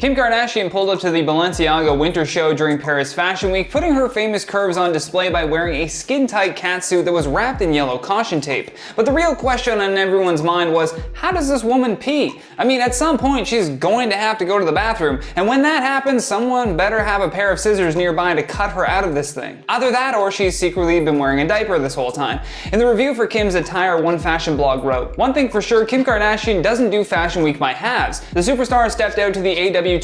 Kim Kardashian pulled up to the Balenciaga Winter show during Paris Fashion Week, putting her famous curves on display by wearing a skin-tight catsuit that was wrapped in yellow caution tape. But the real question on everyone's mind was, how does this woman pee? I mean, at some point she's going to have to go to the bathroom, and when that happens, someone better have a pair of scissors nearby to cut her out of this thing. Either that or she's secretly been wearing a diaper this whole time. In the review for Kim's attire, one fashion blog wrote, "One thing for sure, Kim Kardashian doesn't do Fashion Week by halves. The superstar stepped out to the AW22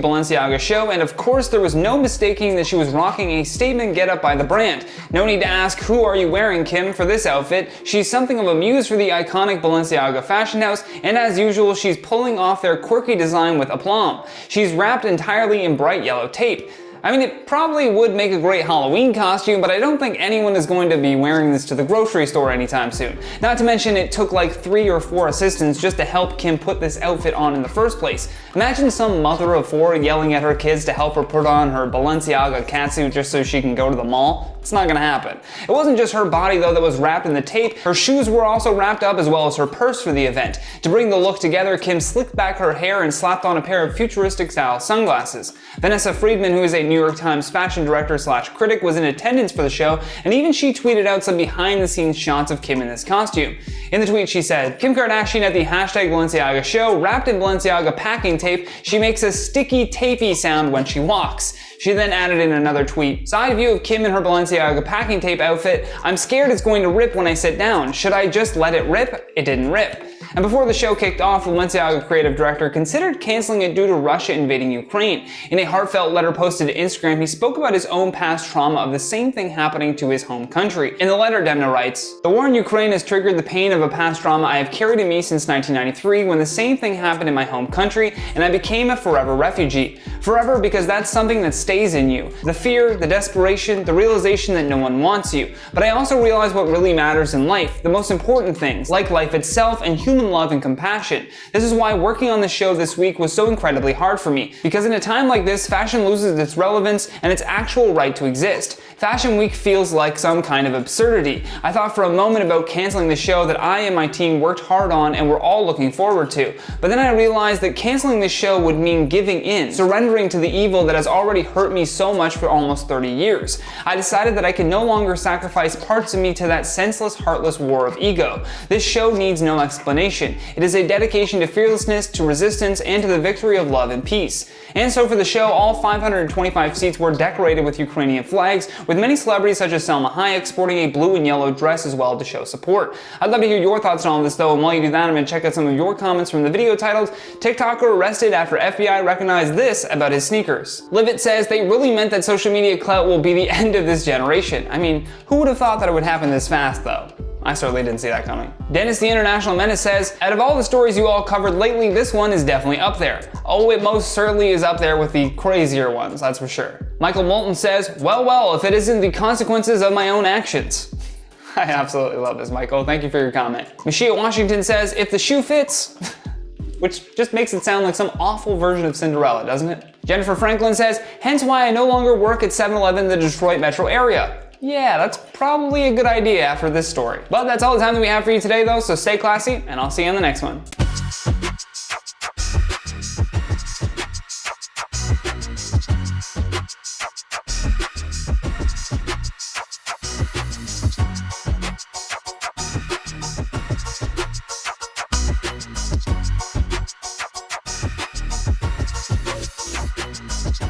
Balenciaga show, and of course there was no mistaking that she was rocking a statement getup by the brand. No need to ask, who are you wearing, Kim, for this outfit? She's something of a muse for the iconic Balenciaga fashion house, and as usual, she's pulling off their quirky design with aplomb. She's wrapped entirely in bright yellow tape. I mean, it probably would make a great Halloween costume, but I don't think anyone is going to be wearing this to the grocery store anytime soon. Not to mention, it took like 3 or 4 assistants just to help Kim put this outfit on in the first place. Imagine some mother of 4 yelling at her kids to help her put on her Balenciaga catsuit just so she can go to the mall. It's not gonna happen. It wasn't just her body though that was wrapped in the tape, her shoes were also wrapped up as well as her purse for the event. To bring the look together, Kim slicked back her hair and slapped on a pair of futuristic style sunglasses. Vanessa Friedman, who is a New York Times fashion director / critic, was in attendance for the show, and even she tweeted out some behind the scenes shots of Kim in this costume. In the tweet she said, "Kim Kardashian at the #Balenciaga show, wrapped in Balenciaga packing tape, she makes a sticky tapey sound when she walks." She then added in another tweet, "Side view of Kim in her Balenciaga packing tape outfit. I'm scared it's going to rip when I sit down. Should I just let it rip? It didn't rip." And before the show kicked off, the Balenciaga creative director considered canceling it due to Russia invading Ukraine. In a heartfelt letter posted to Instagram, he spoke about his own past trauma of the same thing happening to his home country. In the letter, Demna writes, "The war in Ukraine has triggered the pain of a past trauma I have carried in me since 1993 when the same thing happened in my home country and I became a forever refugee. Forever because that's something that stays in you. The fear, the desperation, the realization that no one wants you. But I also realize what really matters in life, the most important things, like life itself and human love and compassion. This is why working on this show this week was so incredibly hard for me, because in a time like this, fashion loses its relevance and its actual right to exist. Fashion Week feels like some kind of absurdity. I thought for a moment about canceling the show that I and my team worked hard on and we're all looking forward to. But then I realized that canceling this show would mean giving in, surrendering to the evil that has already hurt me so much for almost 30 years. I decided that I can no longer sacrifice parts of me to that senseless, heartless war of ego. This show needs no explanation. It is a dedication to fearlessness, to resistance, and to the victory of love and peace." And so for the show, all 525 seats were decorated with Ukrainian flags, with many celebrities such as Salma Hayek sporting a blue and yellow dress as well to show support. I'd love to hear your thoughts on all this though, and while you do that, I'm going to check out some of your comments from the video titled, "TikToker arrested after FBI recognized this about his sneakers." Livet says, "They really meant that social media clout will be the end of this generation. I mean, who would have thought that it would happen this fast though?" I certainly didn't see that coming. Dennis the International Menace says, "Out of all the stories you all covered lately, this one is definitely up there. Oh, it most certainly is up there with the crazier ones, that's for sure." Michael Moulton says, well, if it isn't the consequences of my own actions." I absolutely love this, Michael. Thank you for your comment. Mashia Washington says, "If the shoe fits," which just makes it sound like some awful version of Cinderella, doesn't it? Jennifer Franklin says, "Hence why I no longer work at 7-Eleven in the Detroit metro area." Yeah, that's probably a good idea after this story. But that's all the time that we have for you today though, so stay classy, and I'll see you in the next one.